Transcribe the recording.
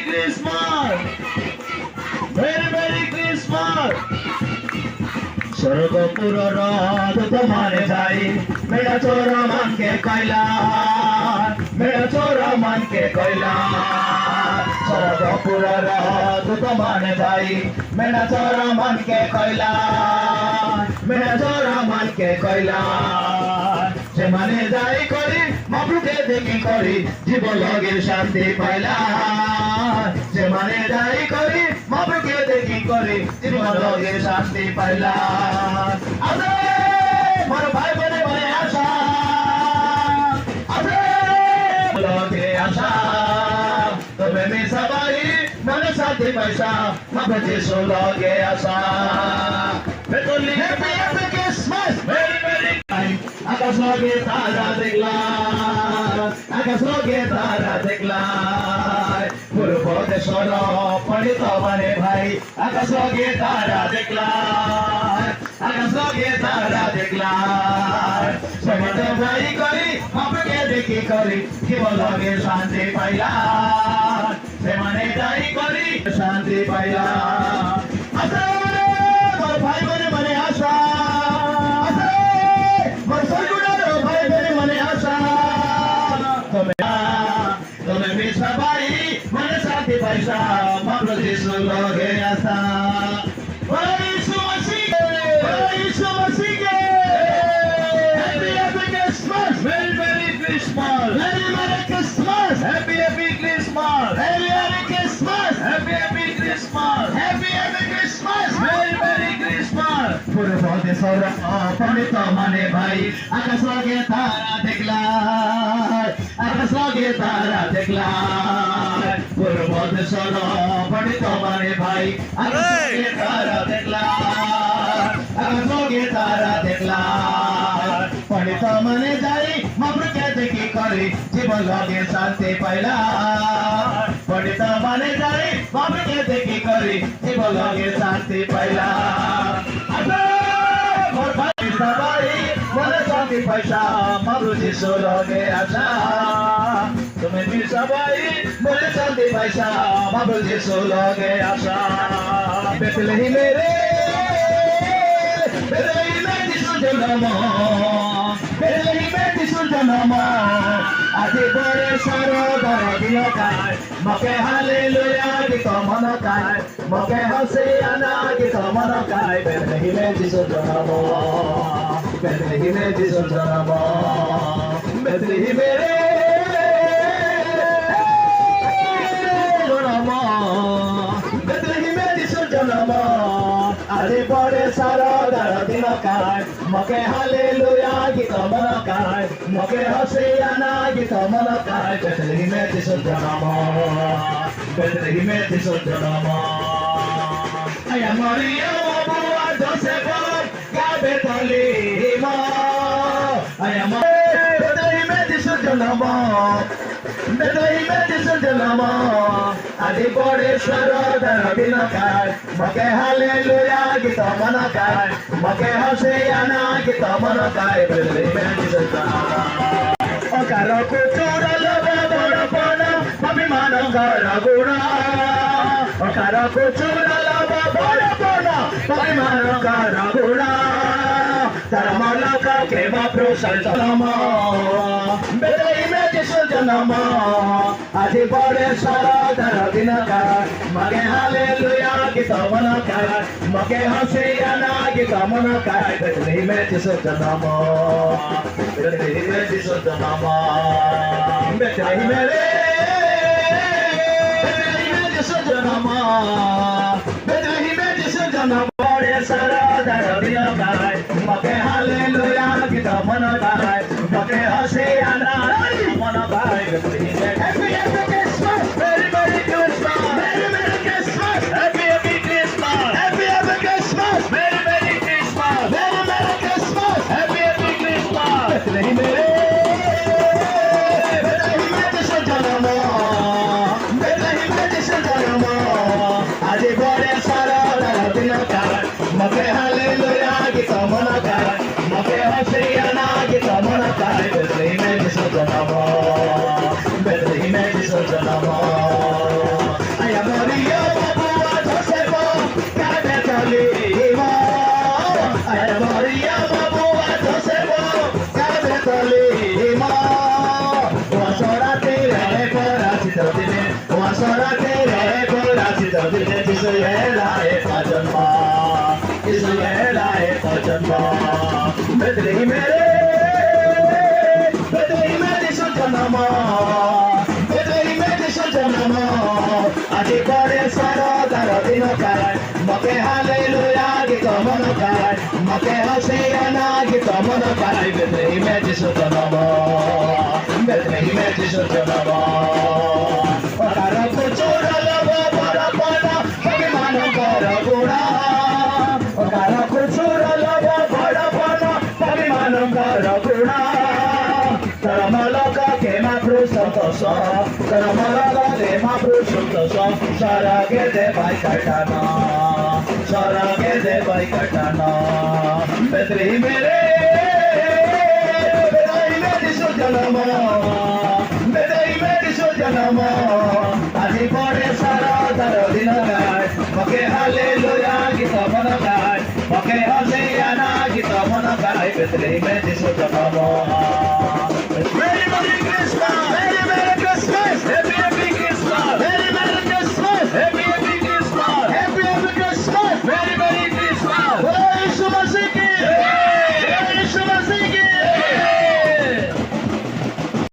Christmas! Merry Merry Christmas! Swargapur রথ তোমারে যাই মেরা চোরা মানকে কইলা মেরা চোরা মানকে কইলা স্বর্গপুর রথ তোমারে যাই মেরা চোরা মানকে কইলা মেরা চোরা মানকে কইলা সে মানে যাই করি মাপুকে দেখি করি জীবন লগের শান্তি পাইলা সে মানে যাই করি মাপুকে দেখি করি জীবন লগের শান্তি পাইলা আরে মোর ভাই বনে বনে আশা আরে লগে আশা তবে মে সবাই মনে শান্তি পাইসা মাপে লগে আশা বেতলি happy happy Christmas merry merry আকাশ লগে তারা দেখলাম আকাশ লগে তারা দেখলাম পূর্ব দেশর পণ্ডিত মানে ভাই আকাশ লগে তারা দেখলাম আকাশ লগে তারা দেখলাম সমাজ ভাই করি আপনাকে দেখি করি জীবন লগে শান্তি পাইলাম সেমানে যাই করি শান্তি পাইলাম আচ্ছা ভাই বনে মানে আশা সবাই মনে শান্তি পাইসা মামলা যিশু লগে আসা যিশু মসিকে যিশু মসিকে happy happy Christmas merry merry Christmas merry merry Christmas happy happy Christmas merry merry Christmas happy happy Christmas happy happy Christmas merry merry Christmas পূর্ব দেশর পণ্ডিত মানে ভাই আকাশ লগে তারা দেখলা আকাশ লগে তারা দেখলাম পূর্ব দেশর পণ্ডিত মানে ভাই আকাশ লগে তারা দেখলাম আকাশ লগে তারা দেখলাম পণ্ডিত মানে যাই মাপুকে দেখি করি জীবন লগে শান্তি পাইলাম পণ্ডিত মানে যাই মাপুকে দেখি করি জীবন লগে শান্তি পাইলাম মোর ভাই সবাই মনে শান্তি পাইসা মাবু যিশু লগে আসা তুমি বি সবাই মনে শান্তি পাইসা মাবু যিশু লগে আসা বেতলেহিমে রে বেতলেহিমে যিশু জন্ম বেতলেহিমে যিশু জন্ম আজি বরে সরোদর দিল কায় মকে হালেলুয়া গীত মন কায় মকে হসিয়ানা গীত মন কায় বেতলেহিমে যিশু জন্ম বেতলেহিমে যিশু জন্ম বেতলেহিমে রে জন্ম বেতলেহিমে যিশু জন্ম আজি বরে সরোদর দিল কায় মকে হালেলুয়া গীত মন কায় মকে হসিয়ানা গীত মন কায় বেতলেহিমে যিশু জন্ম বেতলেহিমে যিশু জন্ম আয়া মরিয়া বুয়া জোসেফ গাবে তলিম আয়া বেতলেহিমে যিশু জন্ম বেতলেহিমে যিশু জন্ম আজি বরে সরোদর দিল কায় মকে হালেলুয়া গীত মন কায় মকে হসিয়ানা গীত মন কায় বেতলেহিমে যিশু জন্ম অকার কুচুরল বড় বড় অভিমান ঘর গুড়া অকার কুচুরল বড় বড় অভিমান ঘর গুড়া তার মলকা কে বাপ্রু সলতম বেতলেহিমে যিশু জন্ম আজি বরে সরোদর দিল কায় মকে হালেলুয়া গীত মন কায় মকে হসিয়ানা গীত মন কায় বেতলেহিমে যিশু জন্ম বেতলেহিমে যিশু জন্ম বেতলেহিমে রে বেতলেহিমে যিশু জন্ম বেতলেহিমে যিশু জন্ম বরে সরোদর দিল কায় মকে হালেলুয়া গীত মন কায় মকে হসিয়ানা গীত মন কায় বেতলেহিমে happy happy Christmas merry merry Christmas merry merry Christmas happy happy Christmas happy happy Christmas merry merry Christmas merry merry Christmas happy happy Christmas বেতলেহিমে রে বেতলেহিমে যিশু জন্ম বেতলেহিমে যিশু জন্ম আজি বরে সরোদর দিল কায় মকে হালেলুয়া গীত আজি পৰে চৰদাৰ দিন কাই মকে হালেলুয়া গীত মন কাই মকে হসিয়ানা গীত মন কাই বেথলেহেমে যিশু জনম বেথলেহেমে যিশু জনম অকার প্রচুর লব বড় পদ অভিমান কর গুণা অকার প্রচুর লব বড় পদ অভিমান কর গুণা Karamalaga ke mapru santoso, karamalaga ke mapru santoso, sarage de bai katana, sarage de bai katana. Bedri mere, bedai meri sujanamo, bedai meri sujanamo. Aji pore sara daro dinagai, make hallelujah gita managai, make hoseyana gita managai. Bedri meri sujanamo. Merry Christmas! Merry